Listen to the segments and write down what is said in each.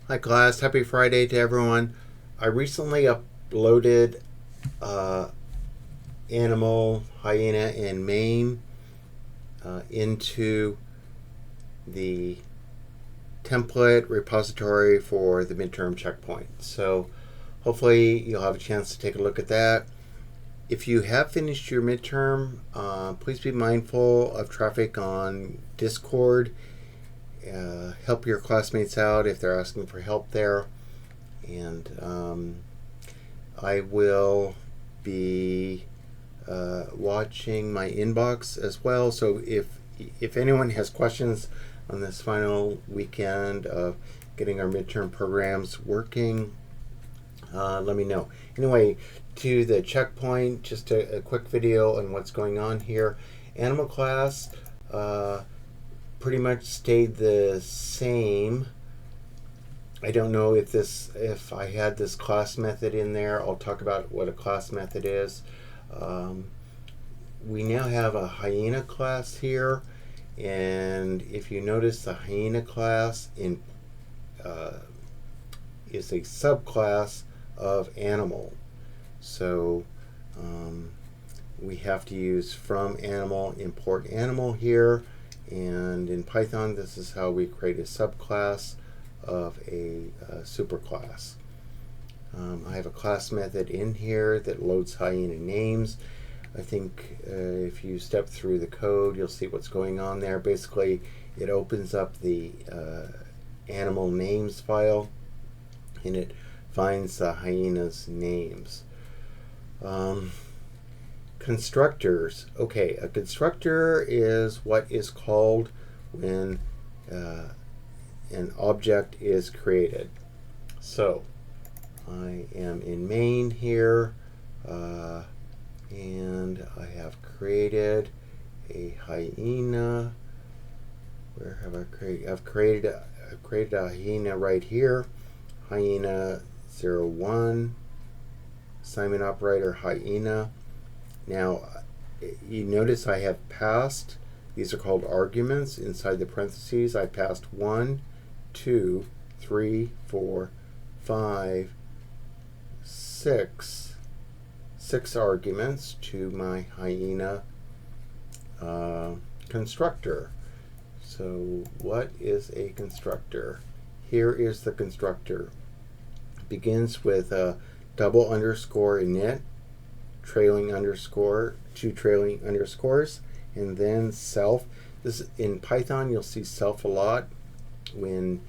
Hi class, happy Friday to everyone. I recently uploaded animal, hyena, and Maine into the template repository for the midterm checkpoint. So hopefully you'll have a chance to take a look at that. If you have finished your midterm, please be mindful of traffic on Discord. Help your classmates out if they're asking for help there. And I will be watching my inbox as well. So if anyone has questions on this final weekend of getting our midterm programs working, let me know. Anyway, to the checkpoint, just a quick video on what's going on here. Animal class pretty much stayed the same. I don't know if I had this class method in there. I'll talk about what a class method is. We now have a hyena class here, and if you notice, the hyena class is a subclass of animal. So we have to use from animal, import animal here, and in Python this is how we create a subclass of a superclass. I have a class method in here that loads hyena names. I think if you step through the code, you'll see what's going on there. Basically, it opens up the animal names file, and it finds the hyena's names. Constructors. Okay, a constructor is what is called when an object is created. So I am in main here, and I have created a hyena. Where have I created? I've created a hyena right here. Hyena 01, assignment operator hyena. Now you notice I have passed, these are called arguments. Inside the parentheses I passed 1, 2, 3, 4, 5, 6 arguments to my hyena constructor. So what is a constructor? Here is the constructor. It begins with a double underscore init, trailing underscore, two trailing underscores, and then self. This in Python you'll see self a lot when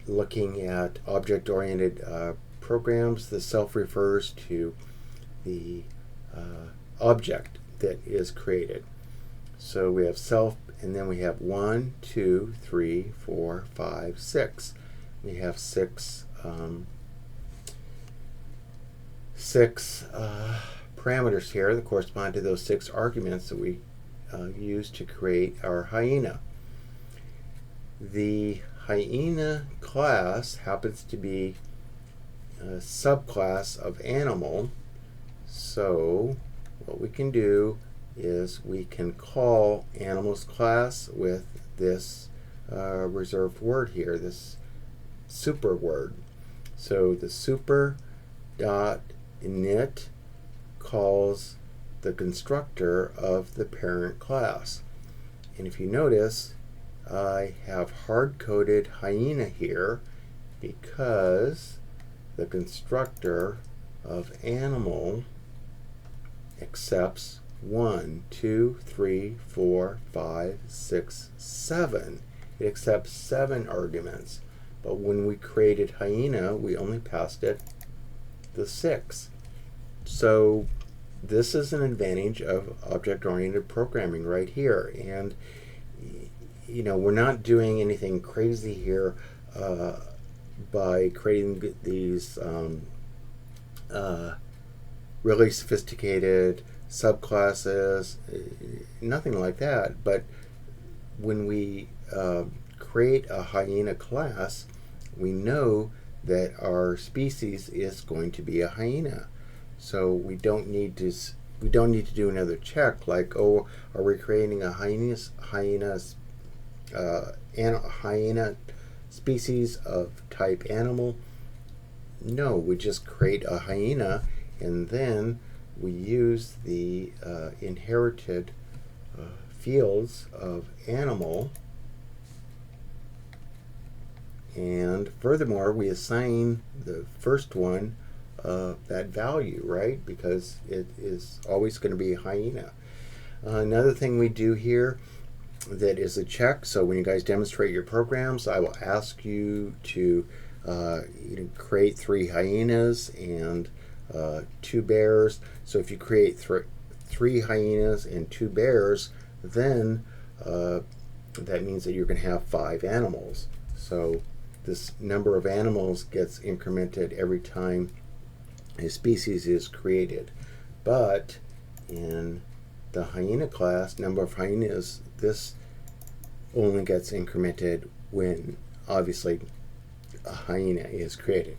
looking at object-oriented programs. The self refers to the object that is created. So we have self, and then we have 1, 2, 3, 4, 5, 6. We have six parameters here that correspond to those 6 arguments that we use to create our hyena. The hyena class happens to be a subclass of animal, so what we can do is we can call animals class with this reserved word here, this super word. So the super dot init calls the constructor of the parent class. And if you notice, I have hard-coded hyena here because the constructor of animal accepts 1, 2, 3, 4, 5, 6, 7. It accepts 7 arguments. But when we created hyena, we only passed it the 6. So this is an advantage of object-oriented programming right here. And you know, we're not doing anything crazy here by creating these really sophisticated subclasses, nothing like that. But when we create a hyena class, we know that our species is going to be a hyena. So we don't need to do another check like, oh, are we creating a hyena species of type animal? No, we just create a hyena, and then we use the inherited fields of animal, and furthermore we assign the first one that value, right? Because it is always going to be a hyena. Another thing we do here that is a check, so when you guys demonstrate your programs, I will ask you to create 3 hyenas and 2 bears. So if you create 3 hyenas and 2 bears, then that means that you're going to have 5 animals. So this number of animals gets incremented every time a species is created. But in the hyena class, number of hyenas, this only gets incremented when obviously a hyena is created.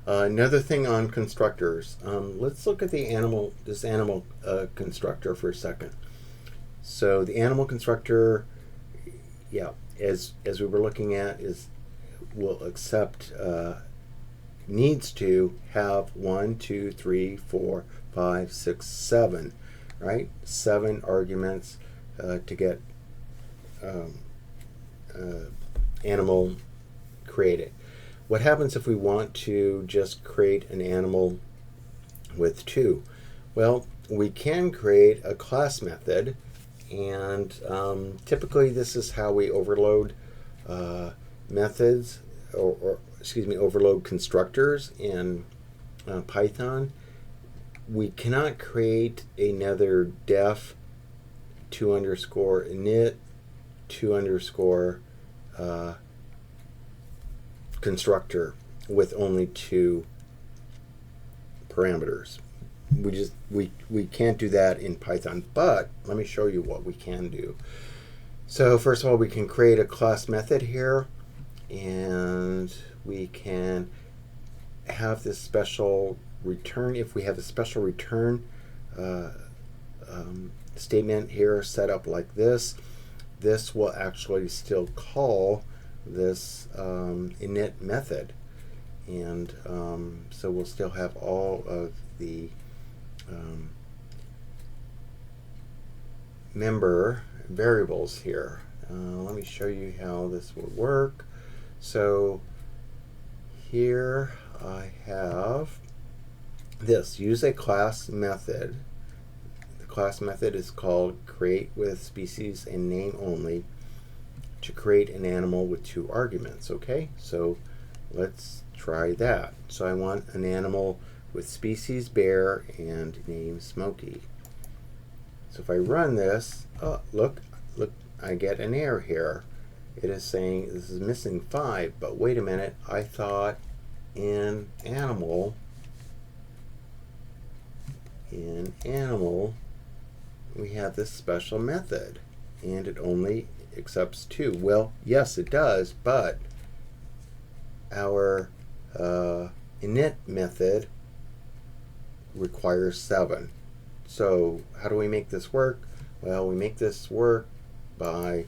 Another thing on constructors, let's look at this animal constructor for a second. So the animal constructor, yeah, as we were looking at, will accept, needs to have 1, 2, 3, 4, 5, 6, 7, right? 7 arguments to get animal created. What happens if we want to just create an animal with 2? Well, we can create a class method, and typically this is how we overload methods, overload constructors in Python. We cannot create another def 2_init 2_ constructor with only 2 parameters. We can't do that in Python, but let me show you what we can do. So first of all, we can create a class method here, and we can have this special return. If we have a special return statement here set up like this, this will actually still call this init method, and so we'll still have all of the member variables here. Let me show you how this will work. So here I have this: use a class method. The class method is called create with species and name only to create an animal with 2 arguments. Okay, so let's try that. So I want an animal with species bear and name Smokey. So if I run this, oh, look, I get an error here. It is saying this is missing 5, but wait a minute, I thought in animal we have this special method and it only accepts 2. Well, yes it does, but our init method requires 7. So how do we make this work? Well, we make this work by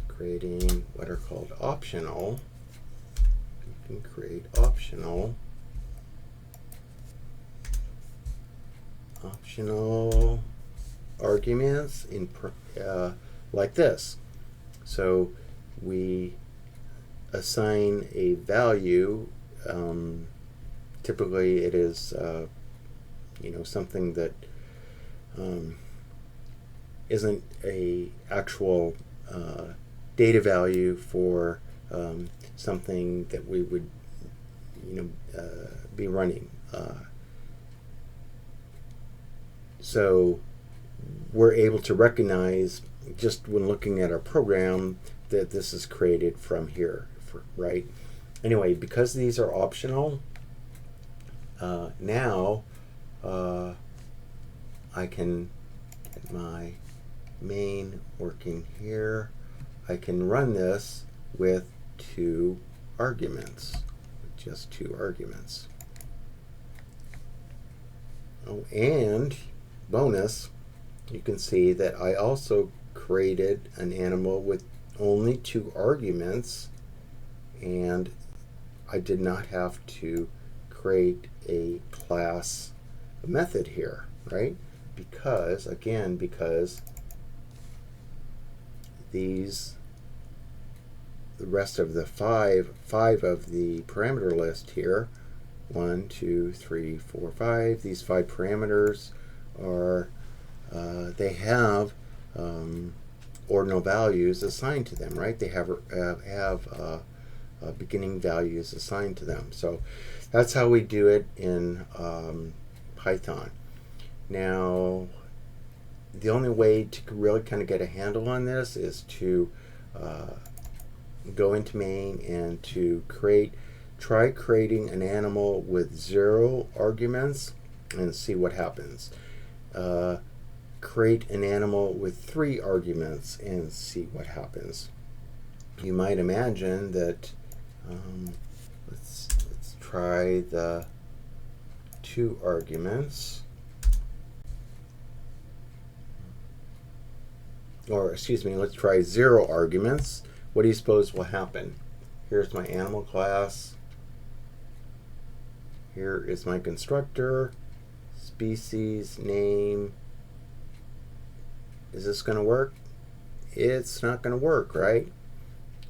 creating what are called optional. You can create optional arguments in like this. So we assign a value. Typically it is something that isn't a actual data value for something that we would be running. So we're able to recognize just when looking at our program that this is created from here, right? Anyway, because these are optional, now I can get my main working here. I can run this with 2 arguments, just 2 arguments. Oh, and bonus, you can see that I also created an animal with only 2 arguments, and I did not have to create a class method here, right? Because, again, because the rest of the five of the parameter list here, 1, 2, 3, 4, 5, these 5 parameters are, they have ordinal values assigned to them, right? They have beginning values assigned to them. So that's how we do it in Python. Now, the only way to really kind of get a handle on this is to go into main and to try creating an animal with 0 arguments and see what happens. Create an animal with 3 arguments and see what happens. You might imagine that let's try the 2 arguments, or excuse me, let's try 0 arguments. What do you suppose will happen? Here's my animal class. Here is my constructor, species, name. Is this going to work? It's not going to work, right?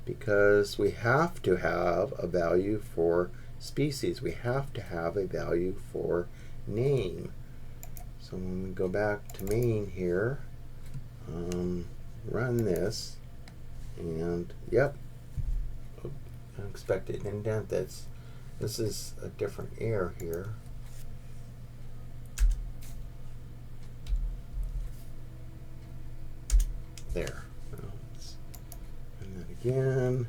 Because we have to have a value for species. We have to have a value for name. So when we go back to main here, run this, and yep, unexpected indent. This is a different error here. There. Let's run that again.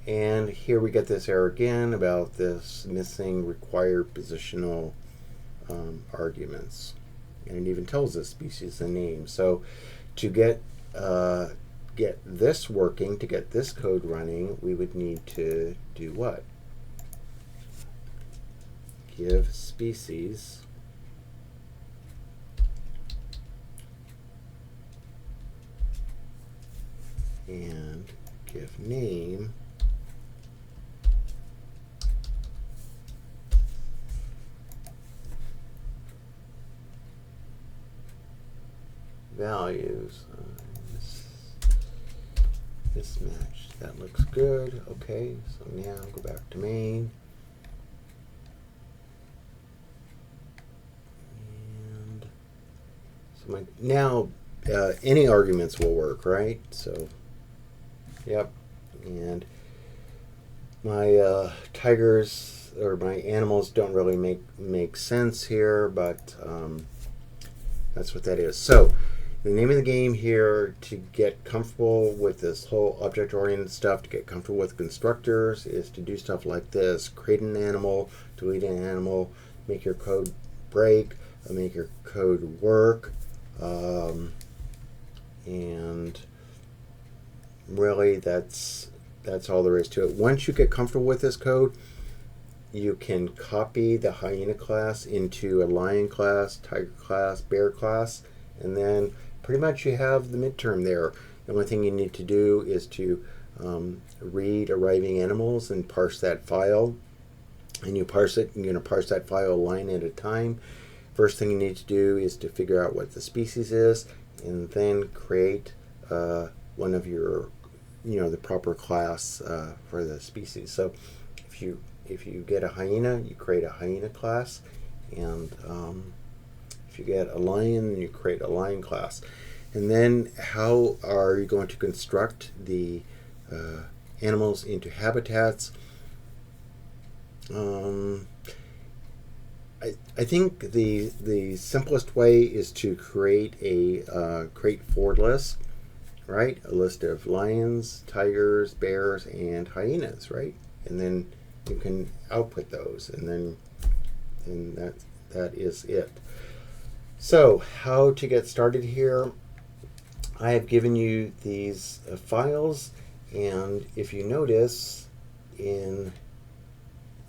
And here we get this error again about this missing required positional arguments. And it even tells us species and name. So to get this working, to get this code running, we would need to do what? Give species and give name values. This match, that looks good. Okay, so now go back to main. And so now any arguments will work, right? So, yep. And my tigers, or my animals, don't really make sense here, but that's what that is. So the name of the game here, to get comfortable with this whole object-oriented stuff, to get comfortable with constructors, is to do stuff like this. Create an animal, delete an animal, make your code break, make your code work, and really that's all there is to it. Once you get comfortable with this code, you can copy the hyena class into a lion class, tiger class, bear class, and then pretty much you have the midterm there. The only thing you need to do is to read arriving animals and parse that file. And you parse it, you're going to parse that file a line at a time. First thing you need to do is to figure out what the species is, and then create one of your, the proper class for the species. So if you get a hyena, you create a hyena class, and if you get a lion, you create a lion class. And then how are you going to construct the animals into habitats? I think the simplest way is to create a for list, right? A list of lions, tigers, bears, and hyenas, right? And then you can output those, and that is it. So how to get started here? I have given you these files, and if you notice in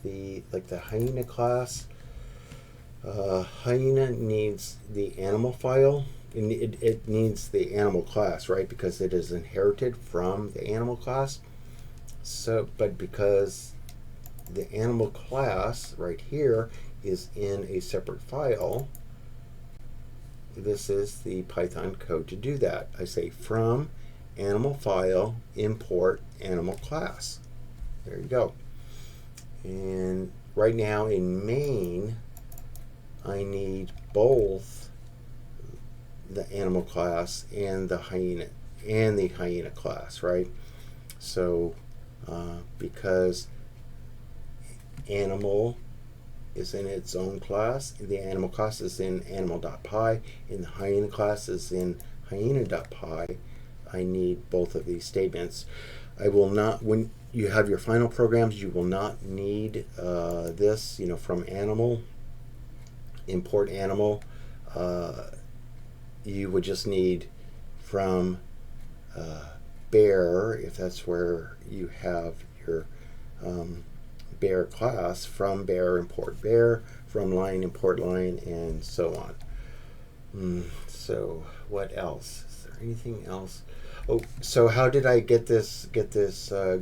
the hyena class, hyena needs the animal file. It needs the animal class, right? Because it is inherited from the animal class. but because the animal class right here is in a separate file, this is the Python code to do that. I say from animal file import animal class. There you go. And right now in main, I need both the animal class and the hyena class, right? So because animal is in its own class, the animal class is in animal.py, and the hyena class is in hyena.py, I need both of these statements. I will not, when you have your final programs, you will not need this, from animal, import animal. You would just need from bear, if that's where you have your bear class, from bear import bear, from line import line, and so on. So what else? Is there anything else? Oh, so how did I get this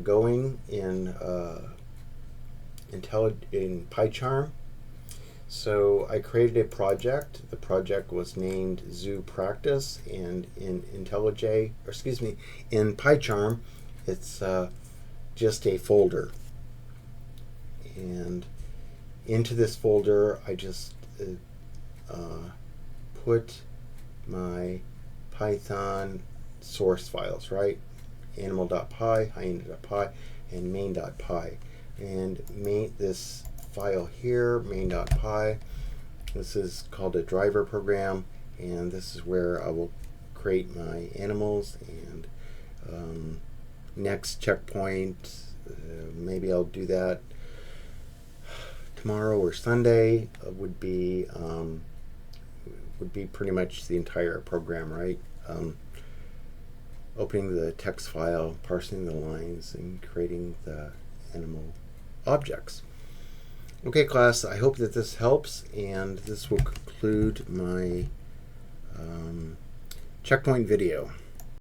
going in PyCharm? So I created a project. The project was named Zoo Practice, and in in PyCharm, it's just a folder. And into this folder, I just put my Python source files, right? Animal.py, hyena.py, and main.py. And this file here, main.py, this is called a driver program, and this is where I will create my animals. And next checkpoint, maybe I'll do that tomorrow or Sunday, would be pretty much the entire program, right? Opening the text file, parsing the lines, and creating the animal objects. Okay, class, I hope that this helps, and this will conclude my checkpoint video.